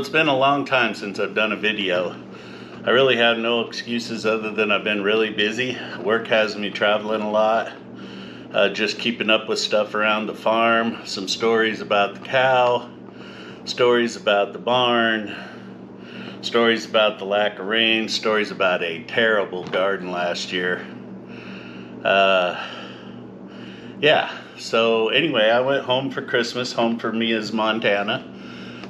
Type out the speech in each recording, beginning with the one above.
it's been a long time since I've done a video. I really have no excuses other than I've been really busy. Work has me traveling a lot, just keeping up with stuff around the farm, some stories about the cow, stories about the barn, stories about the lack of rain, stories about a terrible garden last year. Yeah, so anyway, I went home for Christmas, home for me is Montana.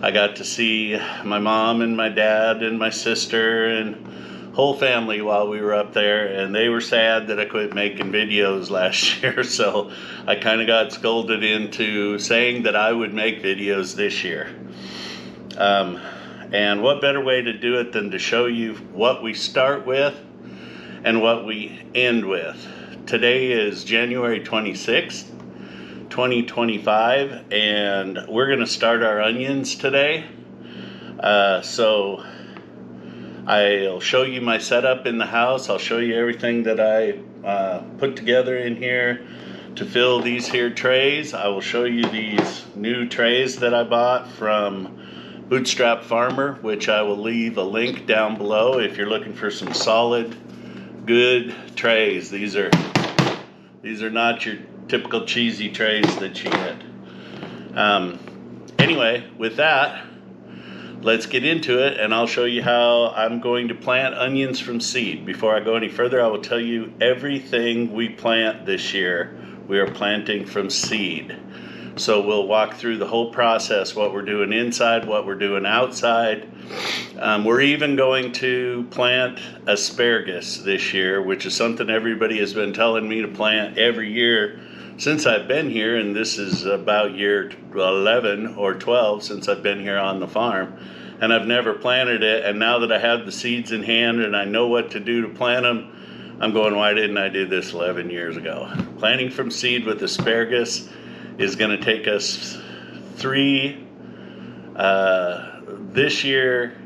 I got to see my mom and my dad and my sister and whole family while we were up there, and they were sad that I quit making videos last year, so I kind of got scolded into saying that I would make videos this year. And what better way to do it than to show you what we start with and what we end with. Today is January 26th. 2025, and we're going to start our onions today. So I'll show you my setup in the house. I'll show you everything that I put together in here to fill these here trays. I will show you these new trays that I bought from Bootstrap Farmer, which I will leave a link down below if you're looking for some solid, good trays. These are not your typical cheesy trays that you get. Anyway, with that, let's get into it, and I'll show you how I'm going to plant onions from seed. Before I go any further, I will tell you everything we plant this year, we are planting from seed. So we'll walk through the whole process, what we're doing inside, what we're doing outside. We're even going to plant asparagus this year, which is something everybody has been telling me to plant every year since I've been here, and this is about year 11 or 12 since I've been here on the farm, and I've never planted it. And now that I have the seeds in hand and I know what to do to plant them, I'm going, why didn't I do this 11 years ago? Planting from seed with asparagus is going to take us 3 this year,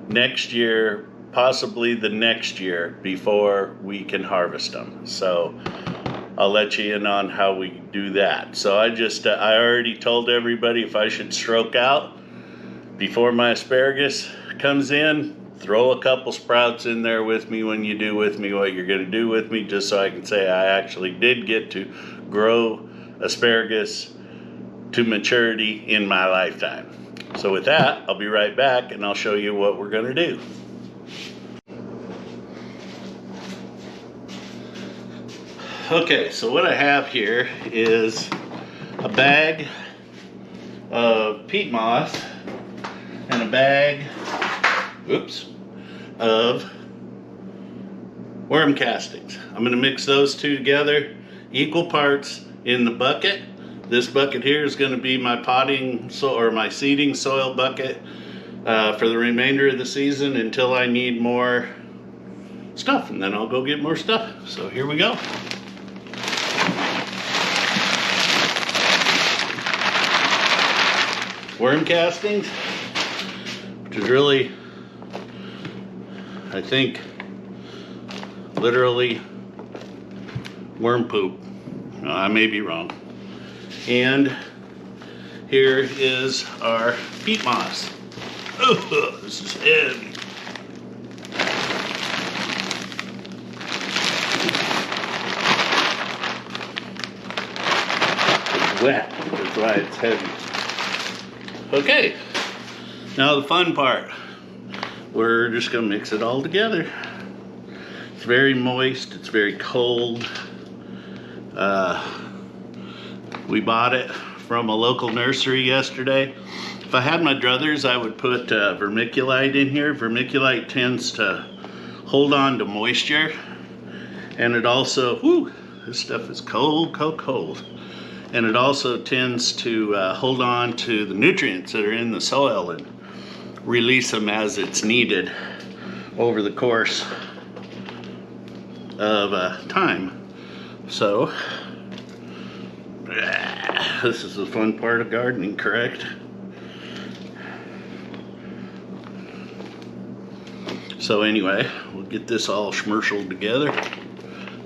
next year, possibly the next year before we can harvest them. So I'll let you in on how we do that. So I already told everybody if I should stroke out before my asparagus comes in, throw a couple sprouts in there with me when you do with me what you're going to do with me, just so I can say I actually did get to grow asparagus to maturity in my lifetime. So with that, I'll be right back and I'll show you what we're going to do. Okay, so what I have here is a bag of peat moss and a bag, of worm castings. I'm going to mix those two together, equal parts in the bucket. This bucket here is going to be my my seeding soil bucket for the remainder of the season until I need more stuff, and then I'll go get more stuff. So here we go. Worm castings, which is really, I think, literally worm poop. I may be wrong. And here is our peat moss. Oh, this is heavy. It's wet, that's why it's heavy. Okay, now the fun part. We're just gonna mix it all together. It's very moist, it's very cold. We bought it from a local nursery yesterday. If I had my druthers, I would put vermiculite in here. Vermiculite tends to hold on to moisture, and it also, this stuff is cold, cold, cold. And it also tends to hold on to the nutrients that are in the soil and release them as it's needed over the course of time. So, this is the fun part of gardening, correct? So anyway, we'll get this all schmershelled together.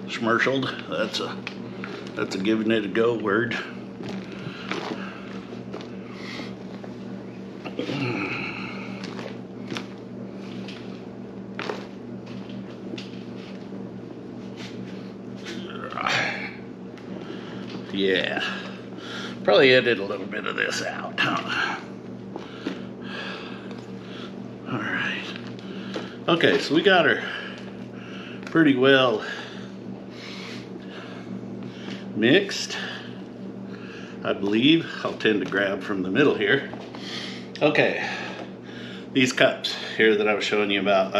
Schmershelled, that's a giving it a go word. Yeah. Probably edit a little bit of this out, huh? Alright. Okay, so we got her pretty well mixed, I believe. I'll tend to grab from the middle here. Okay, these cups here that I was showing you about,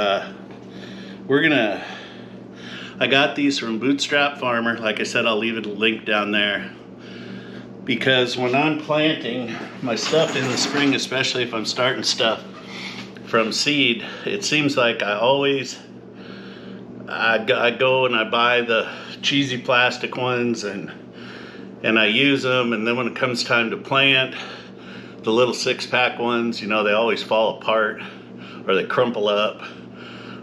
I got these from Bootstrap Farmer. Like I said, I'll leave a link down there, because when I'm planting my stuff in the spring, especially if I'm starting stuff from seed, it seems like I go and I buy the cheesy plastic ones and I use them, and then when it comes time to plant, the little 6-pack ones, you know, they always fall apart, or they crumple up,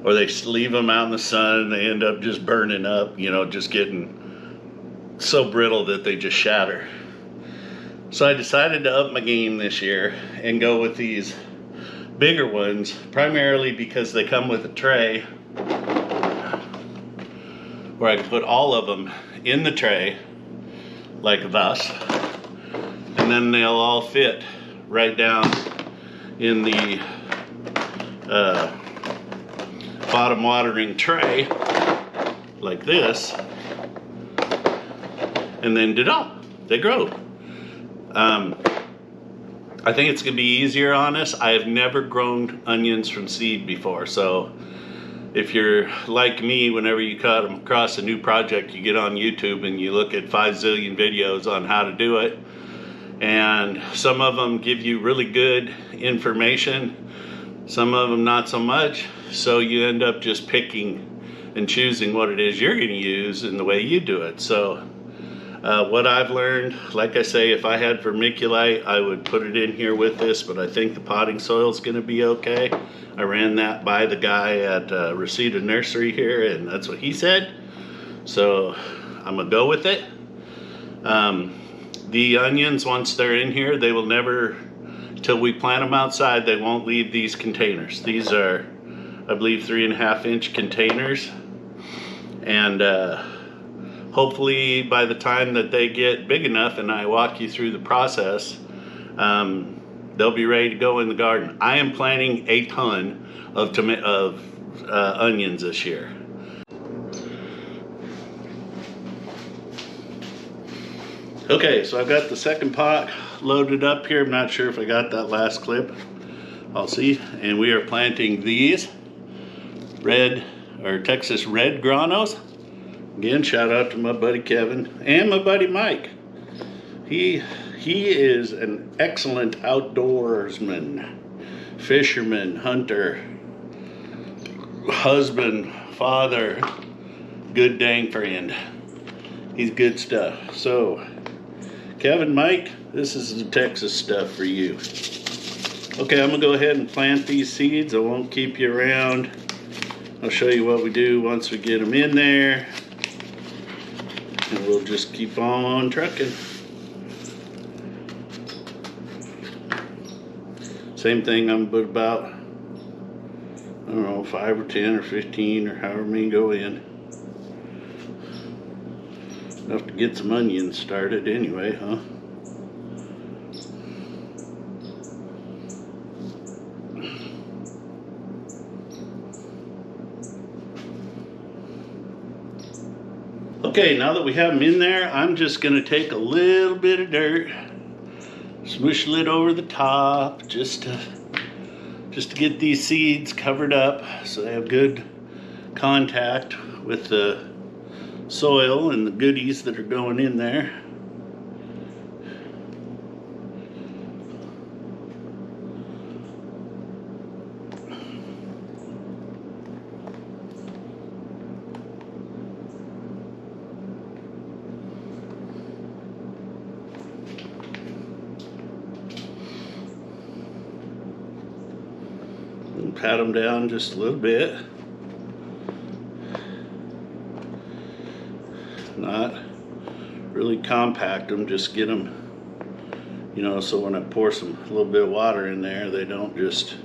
or they leave them out in the sun and they end up just burning up, you know, just getting so brittle that they just shatter. So I decided to up my game this year and go with these bigger ones, primarily because they come with a tray where I can put all of them in the tray like thus, and then they'll all fit right down in the bottom watering tray like this, and then ta-da, they grow. I think it's gonna be easier on us. I have never grown onions from seed before, so if you're like me, whenever you come across a new project, you get on YouTube and you look at 5 zillion videos on how to do it, and some of them give you really good information, some of them not so much, so you end up just picking and choosing what it is you're going to use in the way you do it. So what I've learned, like I say, if I had vermiculite, I would put it in here with this, but I think the potting soil is going to be okay. I ran that by the guy at Reseda Nursery here, and that's what he said. So I'm going to go with it. The onions, once they're in here, they will never, till we plant them outside, they won't leave these containers. These are, I believe, 3.5-inch containers. And hopefully by the time that they get big enough and I walk you through the process, they'll be ready to go in the garden. I am planting a ton of onions this year. Okay, so I've got the second pot loaded up here. I'm not sure if I got that last clip. I'll see. And we are planting these Texas red granos. Again, shout out to my buddy Kevin and my buddy Mike. He is an excellent outdoorsman, fisherman, hunter, husband, father, good dang friend. He's good stuff. So, Kevin, Mike, this is the Texas stuff for you. Okay, I'm gonna go ahead and plant these seeds. I won't keep you around. I'll show you what we do once we get them in there. And we'll just keep on trucking. Same thing, I'm put about, I don't know, 5 or 10 or 15 or however many go in. Enough to get some onions started anyway, huh? Okay, now that we have them in there, I'm just going to take a little bit of dirt, smoosh it over the top, just to get these seeds covered up so they have good contact with the soil and the goodies that are going in there. And pat them down just a little bit. Not really compact them, just get them, you know, so when I pour a little bit of water in there, they don't just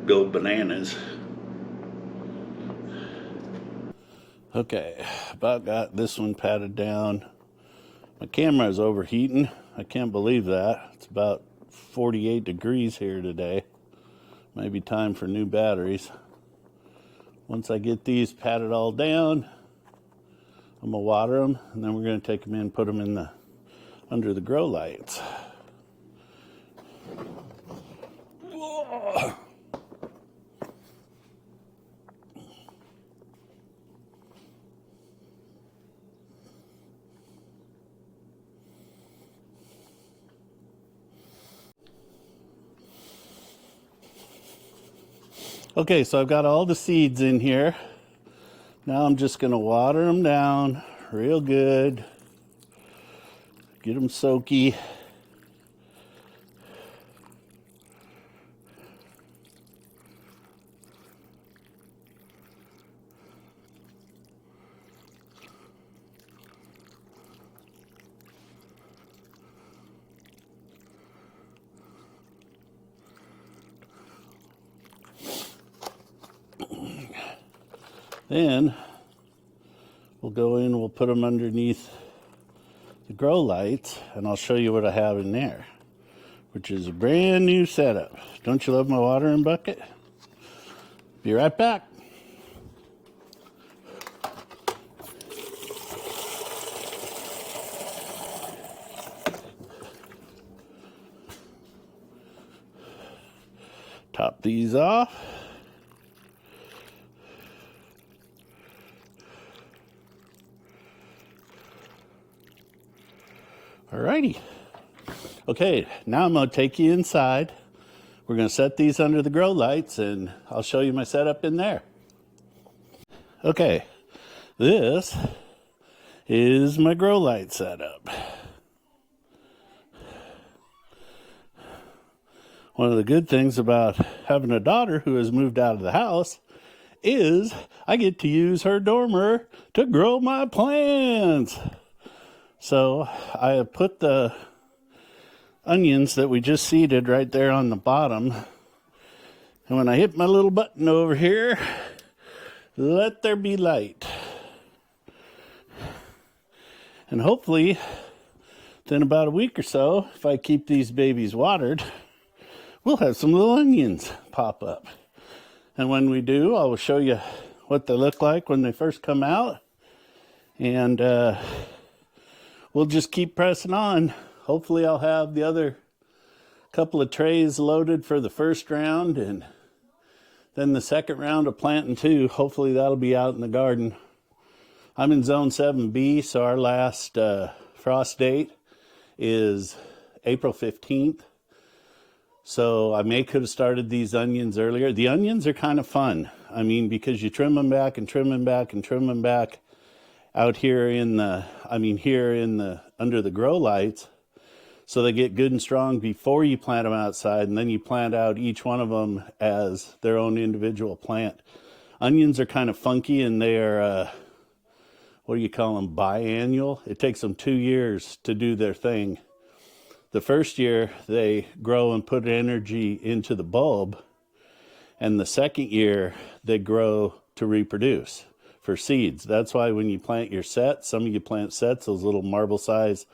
go bananas. Okay, about got this one patted down My camera is overheating. I can't believe that. It's about 48 degrees here today. Maybe time for new batteries. Once I get these patted all down, I'm gonna water them, and then we're gonna take them in and put them in the under the grow lights. Whoa. Okay, so I've got all the seeds in here. Now I'm just gonna water them down real good. Get them soaky. Then we'll go in, we'll put them underneath the grow lights, and I'll show you what I have in there, which is a brand new setup. Don't you love my watering bucket? Be right back. Top these off. Alrighty. Okay, now I'm going to take you inside. We're going to set these under the grow lights, and I'll show you my setup in there. Okay, this is my grow light setup. One of the good things about having a daughter who has moved out of the house is I get to use her dormer to grow my plants. So I have put the onions that we just seeded right there on the bottom. And when I hit my little button over here, let there be light. And hopefully, within about a week or so, if I keep these babies watered, we'll have some little onions pop up. And when we do, I will show you what they look like when they first come out. And we'll just keep pressing on. Hopefully I'll have the other couple of trays loaded for the first round, and then the second round of planting too. Hopefully that'll be out in the garden. I'm in zone 7B, so our last frost date is April 15th. So I could have started these onions earlier. The onions are kind of fun. I mean, because you trim them back and trim them back and trim them back out here under the grow lights, so they get good and strong before you plant them outside, and then you plant out each one of them as their own individual plant. Onions are kind of funky, and they are, what do you call them, biannual. It takes them 2 years to do their thing. The first year, they grow and put energy into the bulb, and the second year, they grow to reproduce for seeds. That's why when you plant your sets, some of you plant sets, those little marble-sized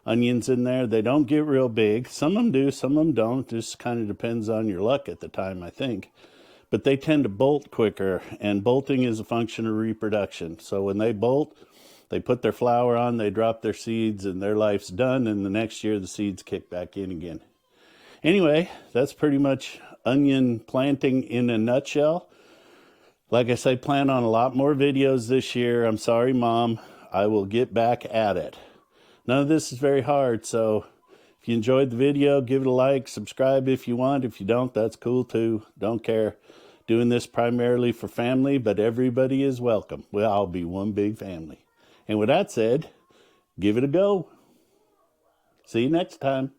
onions in there, they don't get real big. Some of them do, some of them don't. Just kind of depends on your luck at the time, I think. But they tend to bolt quicker, and bolting is a function of reproduction. So when they bolt, they put their flower on, they drop their seeds, and their life's done, and the next year the seeds kick back in again. Anyway, that's pretty much onion planting in a nutshell. Like I say, plan on a lot more videos this year. I'm sorry, Mom. I will get back at it. None of this is very hard, so if you enjoyed the video, give it a like, subscribe if you want. If you don't, that's cool too. Don't care. Doing this primarily for family, but everybody is welcome. Well, I'll be one big family. And with that said, give it a go. See you next time.